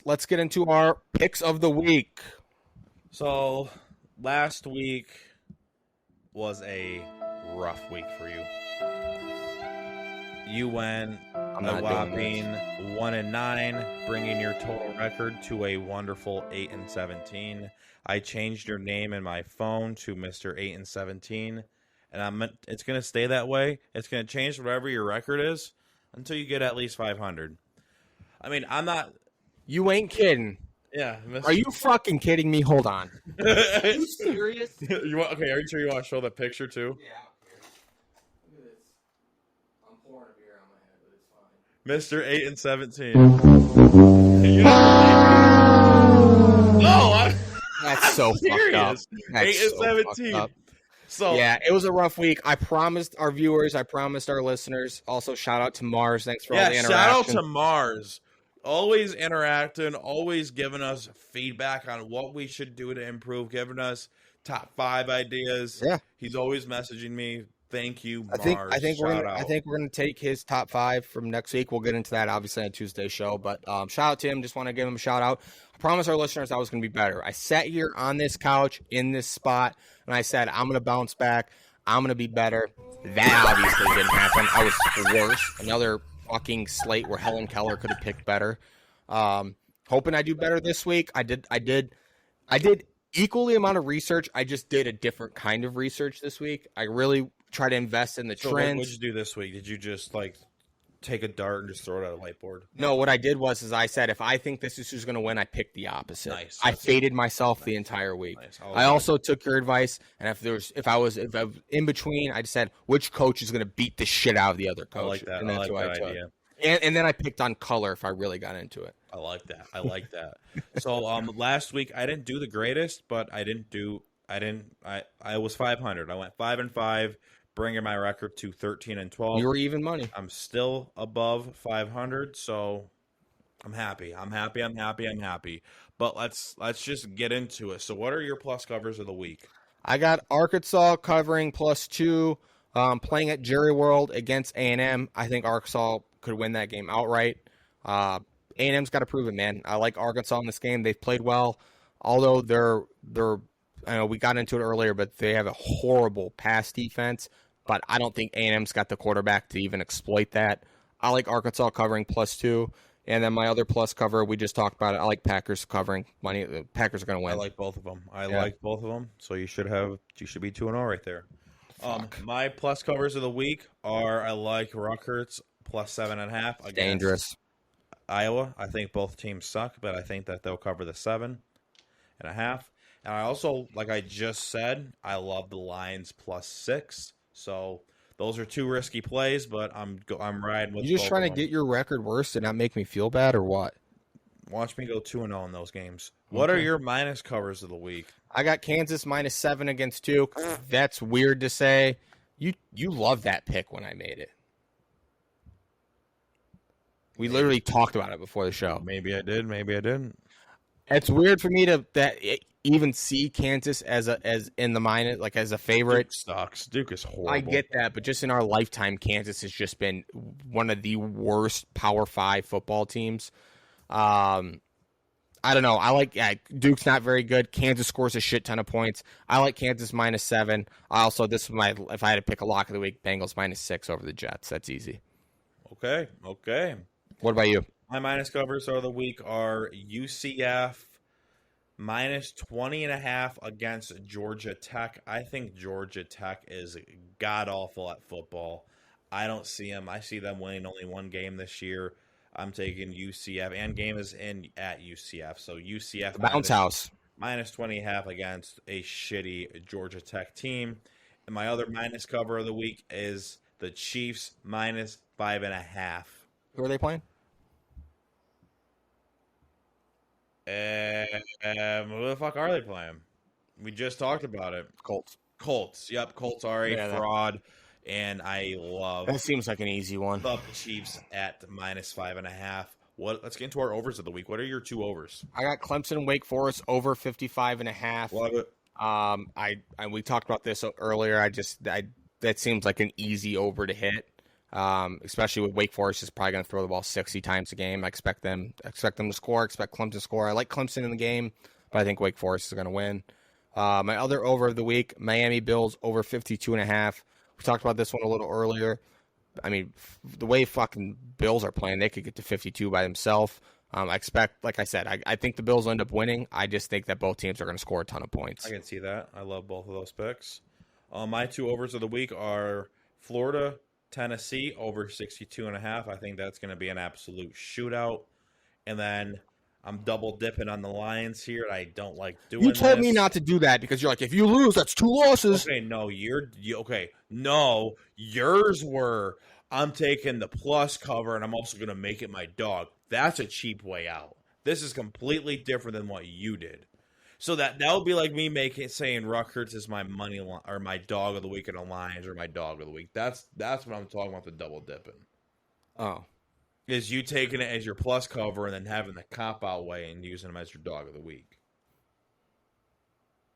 let's get into our picks of the week. So, last week was a rough week for you. You went a whopping 1-9, bringing your total record to a wonderful 8-17. I changed your name in my phone to Mr. 8-17, and it's going to stay that way. It's going to change whatever your record is until you get at least 500. I mean, I'm not. You ain't kidding. Yeah. Are you fucking kidding me? Hold on. Are you serious? Okay, are you sure you want to show the picture too? Yeah. Look at this. I'm pouring a beer on my head, but it's fine. Mr. 8-17. You no, That's so fucked up. That's 8-17. So yeah, it was a rough week. I promised our viewers, I promised our listeners. Also, shout out to Mars. Thanks for all the interaction. Shout out to Mars. Always interacting, always giving us feedback on what we should do to improve, giving us top 5 ideas. Yeah, he's always messaging me. Thank you, Mars. I think we're gonna take his top 5 from next week. We'll get into that obviously on Tuesday's show. But shout out to him. Just want to give him a shout out. I promised our listeners I was gonna be better. I sat here on this couch in this spot and I said I'm gonna bounce back. I'm gonna be better. That obviously didn't happen. I was worse. Another fucking slate where Helen Keller could have picked better. Hoping I do better this week. I did equally amount of research. I just did a different kind of research this week. I really try to invest in the trends. What did you do this week? Did you just take a dart and just throw it at a whiteboard? No, what I did was I said if I think this is who's going to win, I picked the opposite. Nice. I faded myself the entire week. Nice. I also took your advice, and if I was in between, I just said which coach is going to beat the shit out of the other coach. I like that. And that's I like what that idea. And then I picked on color if I really got into it. I like that. So last week I didn't do the greatest, but I was 500. I went 5-5, bringing my record to 13-12. You were even money. I'm still above 500, so I'm happy. But let's just get into it. So what are your plus covers of the week? I got Arkansas covering +2, playing at Jerry World against A&M. I think Arkansas could win that game outright. A&M's got to prove it, man. I like Arkansas in this game. They've played well, although they're I know we got into it earlier, but they have a horrible pass defense. But I don't think A&M's got the quarterback to even exploit that. I like Arkansas covering +2. And then my other plus cover, we just talked about it. I like Packers covering money. The Packers are going to win. I like both of them. So you should be 2-0 right there. My plus covers of the week are I like Rutgers +7.5 against dangerous Iowa. I think both teams suck, but I think that they'll cover the 7.5. And I also, like I just said, I love the Lions +6. So those are 2 risky plays, but I'm riding with. You just trying to get your record worse and not make me feel bad, or what? Watch me go 2-0 in those games. What are your minus covers of the week? I got Kansas -7 against Duke. That's weird to say. You love that pick when I made it. We literally talked about it before the show. Maybe I did. Maybe I didn't. It's weird for me to even see Kansas as in the minus, like as a favorite. Duke sucks. Duke is horrible. I get that, but just in our lifetime, Kansas has just been one of the worst Power 5 football teams. I don't know. I like Duke's not very good. Kansas scores a shit ton of points. I like Kansas -7. I also if I had to pick a lock of the week, Bengals -6 over the Jets. That's easy. Okay. What about you? My minus covers of the week are UCF -20.5 against Georgia Tech. I think Georgia Tech is god awful at football. I don't see them. I see them winning only one game this year. I'm taking UCF, and game is in at UCF. So UCF bounce house -20.5 against a shitty Georgia Tech team. And my other minus cover of the week is the Chiefs -5.5. Who are they playing? Who the fuck are they playing? We just talked about it. Colts. Yep, Colts are a fraud, and I love. That seems like an easy one. The Chiefs at -5.5. Let's get into our overs of the week. What are your 2 overs? I got Clemson and Wake Forest over 55.5. Love it. We talked about this earlier. That seems like an easy over to hit. especially with Wake Forest is probably going to throw the ball 60 times a game. I expect them to score. I expect Clemson to score. I like Clemson in the game, but I think Wake Forest is going to win. My other over of the week, Miami Bills over 52.5. We talked about this one a little earlier. I mean, the way fucking Bills are playing, they could get to 52 by themselves. I expect, like I said, I think the Bills end up winning. I just think that both teams are going to score a ton of points. I can see that. I love both of those picks. My two overs of the week are Florida, Tennessee, over 62.5. I think that's going to be an absolute shootout. And then I'm double dipping on the Lions here. I don't like doing this. You told me not to do that because you're like, if you lose, that's 2 losses. Okay, no, okay. No, yours were, I'm taking the plus cover and I'm also going to make it my dog. That's a cheap way out. This is completely different than what you did. So that would be like me saying Rutgers is my money line or my dog of the week and the Lions are my dog of the week. That's what I'm talking about, the double dipping. Oh. Is you taking it as your plus cover and then having the cop-out way and using them as your dog of the week.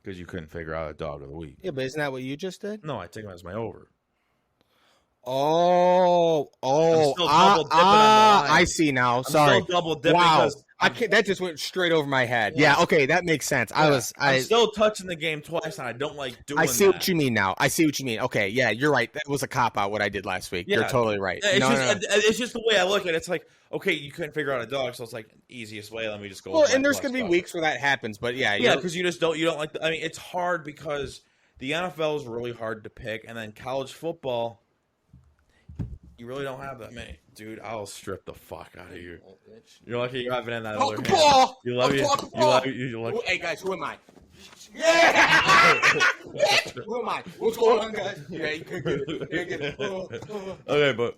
Because you couldn't figure out a dog of the week. Yeah, but isn't that what you just did? No, I take them as my over. I'm still double dipping on the line. I see now. I'm Sorry. still double dipping because that just went straight over my head. Yeah, okay, that makes sense. Yeah. I'm still touching the game twice, and I don't like doing that. I see what you mean now. I see what you mean. Okay, yeah, you're right. That was a cop-out what I did last week. Yeah. You're totally right. It's just the way I look at it. It's like, okay, you couldn't figure out a dog, so it's like easiest way. Let me just go. Well, and there's going to be weeks where that happens, but yeah. Because you don't like. I mean, it's hard because the NFL is really hard to pick, and then college football, you really don't have that many. Dude, I'll strip the fuck out of you. You're lucky you haven't in that other hand. Ball. You love you. Hey, guys, who am I? Yeah! Who am I? What's going on, guys? Yeah, you could get it. Okay, but...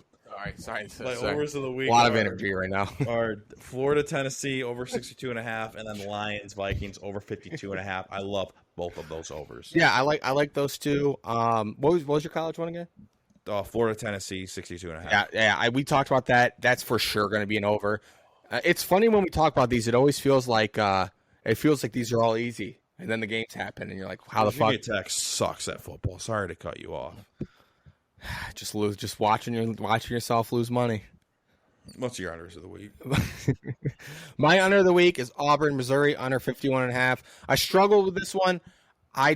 Sorry. Overs of the week. A lot of energy right now. Are Florida, Tennessee, over 62.5, and then Lions, Vikings, over 52.5. I love both of those overs. Yeah, I like those two. What was your college one again? Florida, Tennessee, 62.5. Yeah. We talked about that. That's for sure going to be an over. It's funny when we talk about these. It always feels like these are all easy, and then the games happen, and you're like, "How the fuck?" Virginia Tech sucks at football. Sorry to cut you off. Just watching yourself lose money. What's your unders of the week? My under of the week is Auburn, Missouri, under 51.5. I struggled with this one. I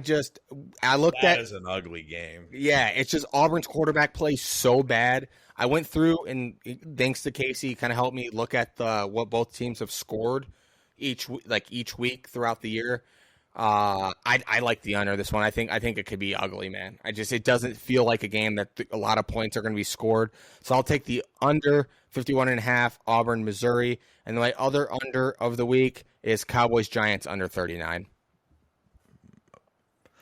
looked at. That is an ugly game. Yeah, it's just Auburn's quarterback plays so bad. I went through and thanks to Casey, kind of helped me look at what both teams have scored each week throughout the year. I like the under this one. I think it could be ugly, man. It doesn't feel like a game that a lot of points are going to be scored. So I'll take the under 51.5 Auburn, Missouri, and my other under of the week is Cowboys Giants under 39.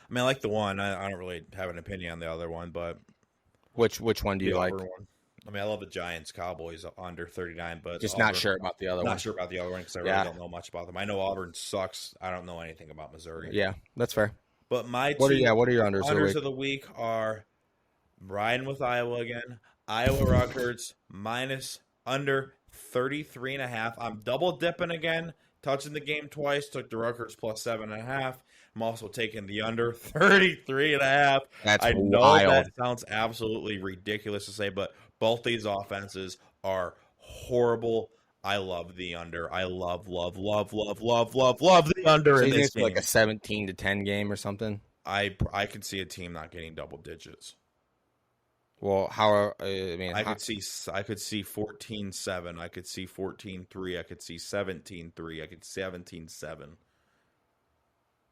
I mean, I like the one. I don't really have an opinion on the other one, but which one do you like? One. I mean, I love the Giants, Cowboys under 39, but just Auburn, not sure about the other one. Not sure about the other one because I really don't know much about them. I know Auburn sucks. I don't know anything about Missouri. Yeah, that's fair. But what are your unders? Unders of the week are riding with Iowa again. Iowa Rutgers minus under 33.5. I'm double dipping again, touching the game twice. Took the Rutgers plus 7.5. I'm also taking the under 33.5. I know wild. That sounds absolutely ridiculous to say, but both these offenses are horrible. I love the under. I love the under in this game. Like a 17-10 game or something. I could see a team not getting double digits. Well, I could see 14-7. I could see 14-3. I could see 17-3. I could 17-7.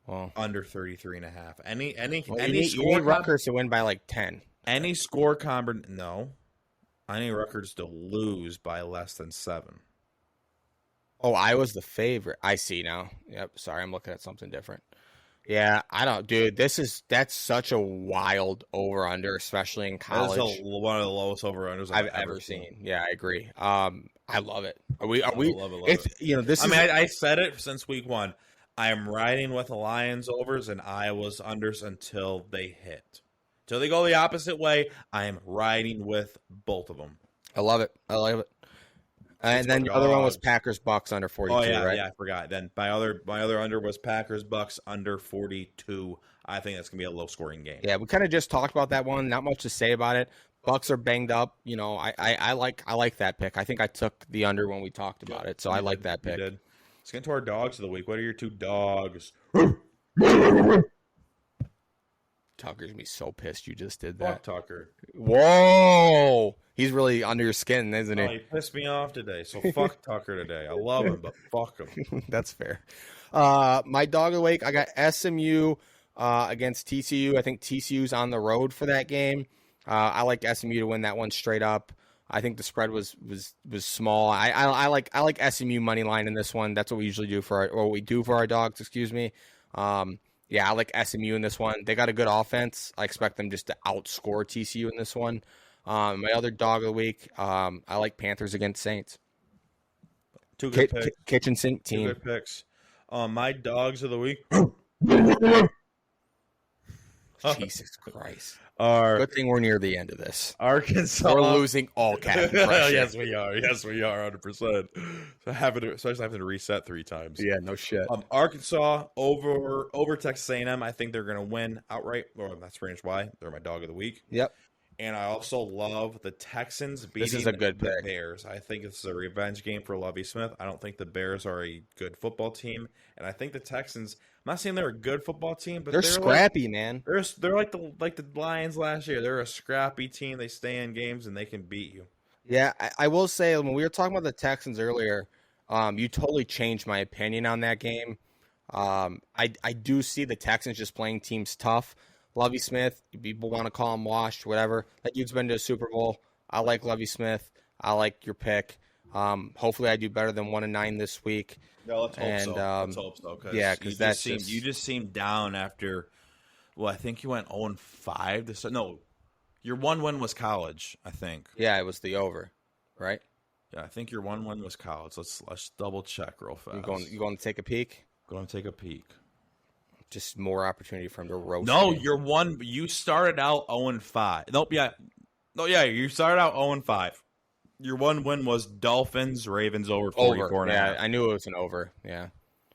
Well, under 33.5. Any you need Rutgers to win by like 10. Any score no. I need Rutgers to lose by less than 7. Oh, I was the favorite. I see now. Yep. Sorry, I'm looking at something different. Yeah, I don't, dude. That's such a wild over under, especially in college. That's one of the lowest over unders I've ever seen. Yeah, I agree. I love it. Are we? Love it. I said it since week 1. I am riding with the Lions overs and Iowa's unders until they hit. Until they go the opposite way, I am riding with both of them. I love it. And then the other one was Packers Bucs under 42, right? Yeah, I forgot. Then my other under was Packers Bucs under 42. I think that's going to be a low-scoring game. Yeah, we kind of just talked about that one. Not much to say about it. Bucs are banged up. You know, I like that pick. I think I took the under when we talked about it, so I like that pick. Let's get into our dogs of the week. What are your 2 dogs? Tucker's gonna be so pissed you just did that. Fuck Tucker. Whoa, he's really under your skin, isn't he? He pissed me off today, so fuck Tucker today. I love him, but fuck him. That's fair. My dog of the week, I got SMU against TCU. I think TCU's on the road for that game. I like SMU to win that one straight up. I think the spread was small. I like SMU money line in this one. That's what we usually do for our dogs. Excuse me. Yeah, I like SMU in this one. They got a good offense. I expect them just to outscore TCU in this one. My other dog of the week, I like Panthers against Saints. 2 good picks. Kitchen sink team. 2 good picks. My dogs of the week. Jesus Christ. Good thing we're near the end of this. Arkansas. We're losing all cap pressure. Yes, we are. 100%. So having to reset 3 times. Yeah, no shit. Arkansas over Texas A&M. I think they're going to win outright. Or that's pretty much why. They're my dog of the week. Yep. And I also love the Texans beating the Bears. I think it's a revenge game for Lovie Smith. I don't think the Bears are a good football team. And I think the Texans, I'm not saying they're a good football team, but they're scrappy, like, man. They're like the Lions last year. They're a scrappy team. They stay in games and they can beat you. Yeah, I will say, when we were talking about the Texans earlier, you totally changed my opinion on that game. I do see the Texans just playing teams tough. Lovie Smith, people want to call him washed, whatever. That dude's been to a Super Bowl. I like Lovie Smith. I like your pick. Hopefully, I do better than 1-9 this week. Yeah, let's hope so. Because you just seemed down after. Well, I think you went 0-5. No, your 1 win was college. I think. Yeah, it was the over, right? Yeah, I think your 1 win was college. Let's double check real fast. You going to take a peek? Going to take a peek. Just more opportunity for him to roast. No, me. You started out 0-5. Nope, yeah. No, yeah, you started out 0-5. Your 1 win was Dolphins, Ravens over 44. Yeah, I knew it was an over. Yeah.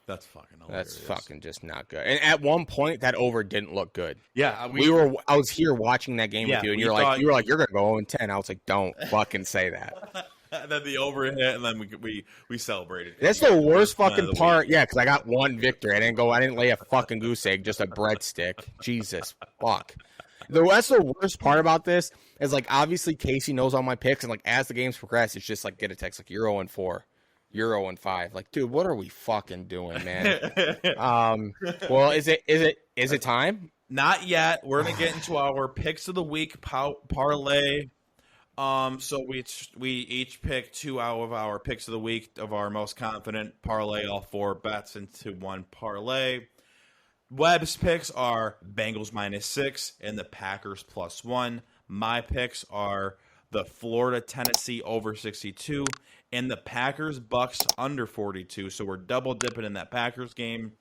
That's fucking hilarious. That's fucking just not good. And at one point, that over didn't look good. Yeah, I was here watching that game with you, and you were like, you're gonna go 0-10. I was like, don't fucking say that. And then the over hit, and then we celebrated. That's the worst fucking part. Yeah, because I got 1 victory. I didn't lay a fucking goose egg, just a breadstick. Jesus fuck. That's the worst part about this is, like, obviously Casey knows all my picks, and like as the games progress, it's just like get a text like you're 0-4. You're 0-5. Like, dude, what are we fucking doing, man? Well, is it time? Not yet. We're gonna get into our picks of the week parlay. So we each pick 2 out of our picks of the week of our most confident parlay all 4 bets into 1 parlay. Webb's picks are Bengals -6 and the Packers +1. My picks are the Florida Tennessee over 62 and the Packers Bucs under 42. So we're double dipping in that Packers game.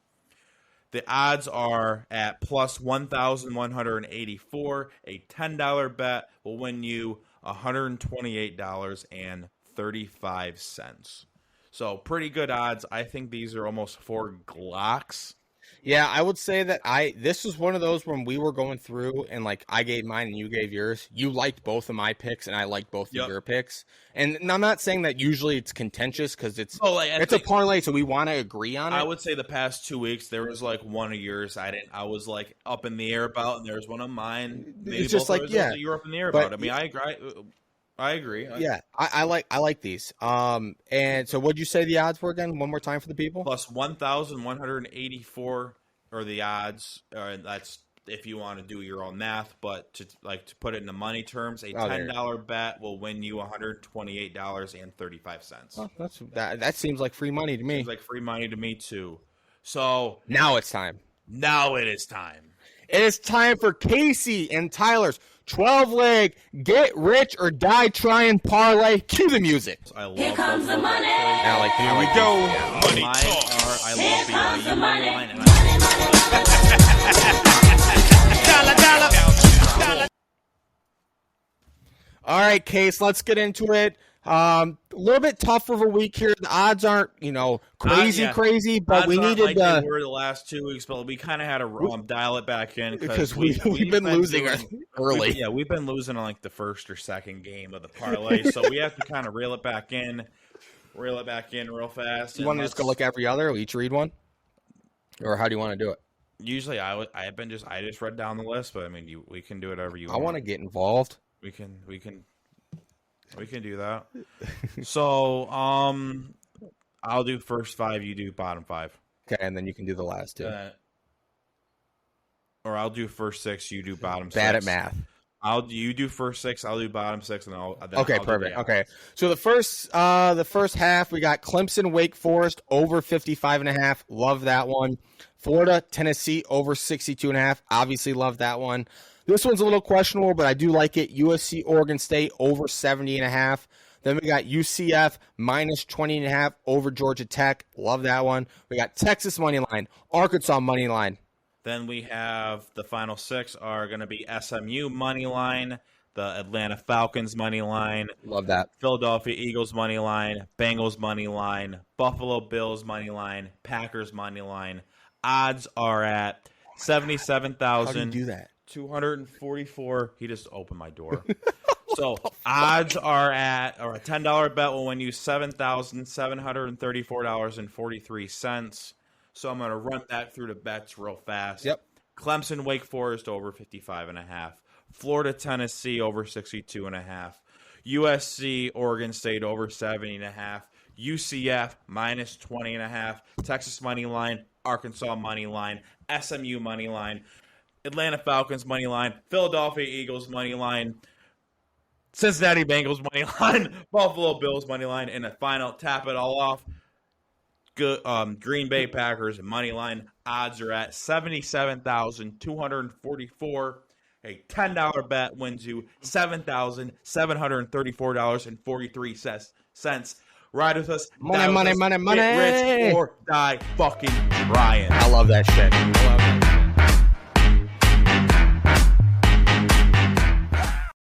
The odds are at +1,184. A $10 bet will win you $128.35. So pretty good odds. I think these are almost 4 Glocks. Yeah, I would say that this was one of those when we were going through and like I gave mine and you gave yours. You liked both of my picks and I liked both of your picks. And I'm not saying that usually it's contentious because it's a parlay, so we want to agree on it. I would say the past 2 weeks there was like one of yours I was like up in the air about, and there's one of mine. Maybe it's just like you were up in the air about. I mean, I agree. Yeah, I like these. And so what'd you say the odds were again? One more time for the people. +1,184 are the odds. That's if you want to do your own math, but to put it into money terms, a $10 bet will win you $128.35. Oh, that seems like free money to me. Seems like free money to me too. So now it's time. Now it is time. It is time for Casey and Tyler's 12-leg get rich or die trying parlay. Cue the music. Here comes the money. Here we go. Money talk. I love BYU money line. All right, Case, let's get into it. A little bit tougher of a week here. The odds aren't, crazy, but odds we needed they were the last 2 weeks, but we kind of had to dial it back in because we've been losing early. We've been losing on like the first or second game of the parlay, so we have to kind of reel it back in real fast. You want to just go look every other, each read one, or how do you want to do it? Usually, I just read down the list, but I mean, we can do whatever you want. I want to get involved. We can do that. So, I'll do first 5. You do bottom 5. Okay, and then you can do the last 2. Or I'll do first 6. You do bottom 6. Bad at math. You do first 6. I'll do bottom 6, and I'll. Okay, perfect. Okay, so the first half we got Clemson, Wake Forest over 55.5. Love that one. Florida, Tennessee over 62.5. Obviously, love that one. This one's a little questionable, but I do like it. USC, Oregon State over 70.5. Then we got UCF minus 20.5 over Georgia Tech. Love that one. We got Texas money line, Arkansas money line. Then we have the final 6 are going to be SMU money line, the Atlanta Falcons money line. Love that. Philadelphia Eagles money line, Bengals money line, Buffalo Bills money line, Packers money line. Odds are at 77,000. How do you do that? 244. He just opened my door. So odds are at, or a $10 bet will win you $7,734.43. So I'm going to run that through the bets real fast. Yep. Clemson, Wake Forest over 55.5. Florida, Tennessee over 62.5. USC, Oregon State over 70.5. UCF minus 20.5. Texas money line, Arkansas money line, SMU money line, Atlanta Falcons money line, Philadelphia Eagles money line, Cincinnati Bengals money line, Buffalo Bills money line, and a final tap it all off. Good, Green Bay Packers money line. Odds are at 77,244. A $10 bet wins you $7,734.43. Ride with us. Money. Get rich or die fucking Ryan. I love that shit.